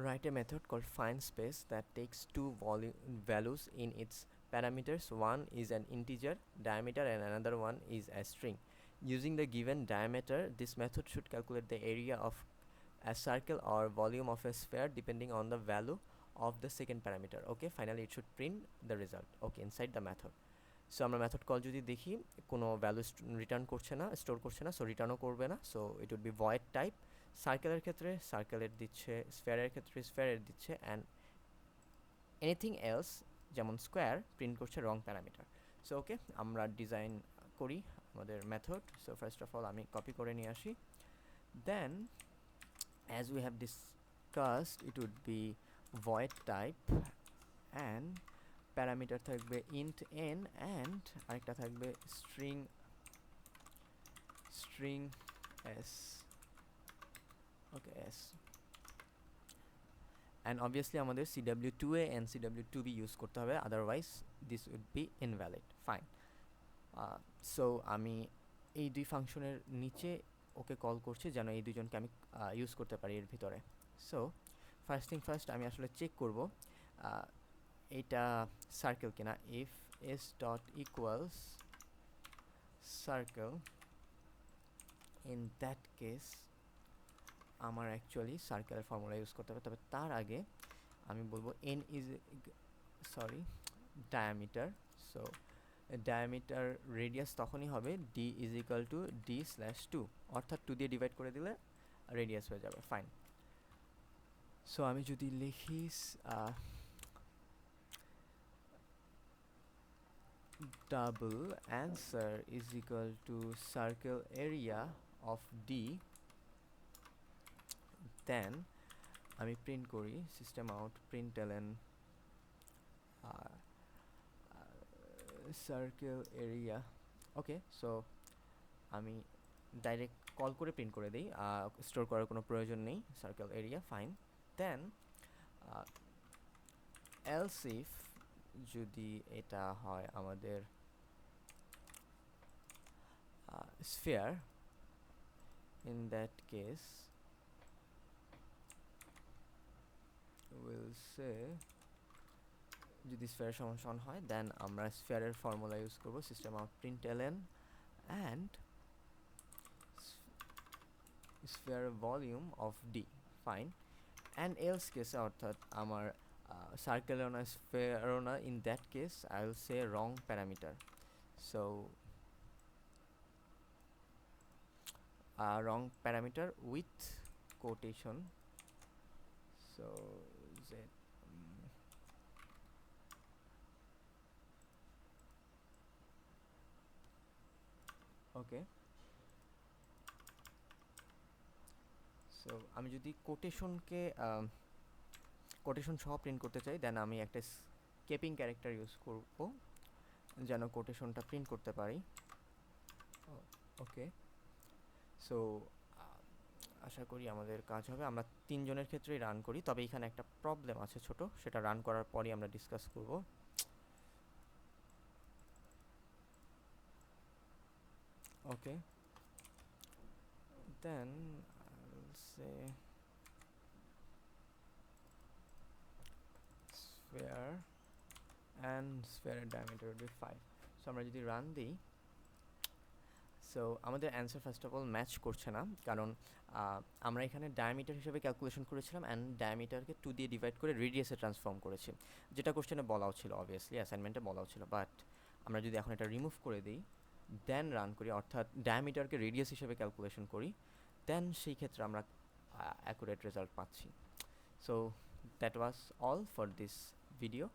write a method called find space that takes two values in its parameters. One is an integer diameter and another one is a string. Using the given diameter, this method should calculate the area of a circle or volume of a sphere depending on the value of the second parameter. Okay, finally it should print the result, okay, inside the method. So আমরা method call যদি দেখি কোনো value return করছে না, store করছে না, so রিটার্নও করবে না, so it would be void type. সার্কেলের ক্ষেত্রে সার্কেলের দিচ্ছে, স্ফেয়ারের ক্ষেত্রে স্ফেয়ারের দিচ্ছে, অ্যান্ড এনিথিং এলস যেমন স্কোয়ার প্রিন্ট করছে রং প্যারামিটার। সো ওকে, আমরা ডিজাইন করি আমাদের method. So first of all আমি কপি করে নিয়ে আসি, then as we have discussed it would be void type and parameter থাকবে int n অ্যান্ড আরেকটা থাকবে string s, okay s, and obviously আমাদের cw2a and cw2b ইউজ করতে হবে, otherwise this would be invalid. Fine, so আমি এই দুই ফাংশনের নিচে ওকে কল করছি যেন এই দুজনকে আমি ইউজ করতে পারি এর ভিতরে। সো ফার্স্ট থিং ফার্স্ট আমি আসলে চেক করব এটা সার্কেল কিনা। If s dot equals circle, in that case আমার অ্যাকচুয়ালি সার্কেলের ফর্মুলা ইউজ করতে হবে, তবে তার আগে আমি বলবো n is diameter. So diameter radius তখনই হবে d is equal to d/2, অর্থাৎ 2 দিয়ে ডিভাইড করে দিলে রেডিয়াস হয়ে যাবে। ফাইন, সো আমি যদি লিখি double answer is equal to circle area of d, then আমি প্রিন্ট করি system out println circle area. Okay, so আমি ডাইরেক্ট কল করে প্রিন্ট করে দিই, স্টোর করার কোনো প্রয়োজন নেই circle area. Fine, then else if যদি এটা হয় আমাদের sphere, in that case we'll say যদি স্ফেয়ার সমান হয় দেন আমরা স্ফেয়ারের ফর্মুলা ইউজ করব system out println and sphere volume of d। Fine, and else case অর্থাৎ আমার সার্কেলও না স্ফেয়ারও না, in that case I will say wrong parameter। so wrong parameter with quotation, so z okay. So আমি যদি কোটেশনকে quotation সহ print করতে চাই দেন আমি একটা স্কেপিং ক্যারেক্টার ইউজ করব যেন কোটেশনটা প্রিন্ট করতে পারি। ওকে, সো আশা করি আমাদের কাজ হবে। আমরা তিনজনের ক্ষেত্রেই রান করি, তবে এখানে একটা প্রবলেম আছে ছোট, সেটা রান করার পরই আমরা ডিসকাস করব। ওকে, দেন সে sphere and sphere diameter would be 5। So আমরা যদি রান দিই, সো আমাদের answer first of all match করছে না, কারণ আমরা এখানে ডায়ামিটার হিসেবে ক্যালকুলেশন করেছিলাম অ্যান্ড ডায়ামিটারকে 2 দিয়ে ডিভাইড করে রেডিয়াসে ট্রান্সফর্ম করেছি, যেটা কোশ্চেনে বলাও ছিল, অবভিয়াসলি অ্যাসাইনমেন্টে বলাও ছিল। বাট আমরা যদি এখন এটা রিমুভ করে দিই দেন রান করি, অর্থাৎ ডায়ামিটারকে রেডিয়াস হিসেবে ক্যালকুলেশন করি, দেন সেই ক্ষেত্রে আমরা অ্যাকুরেট রেজাল্ট পাচ্ছি। So that was all for this video.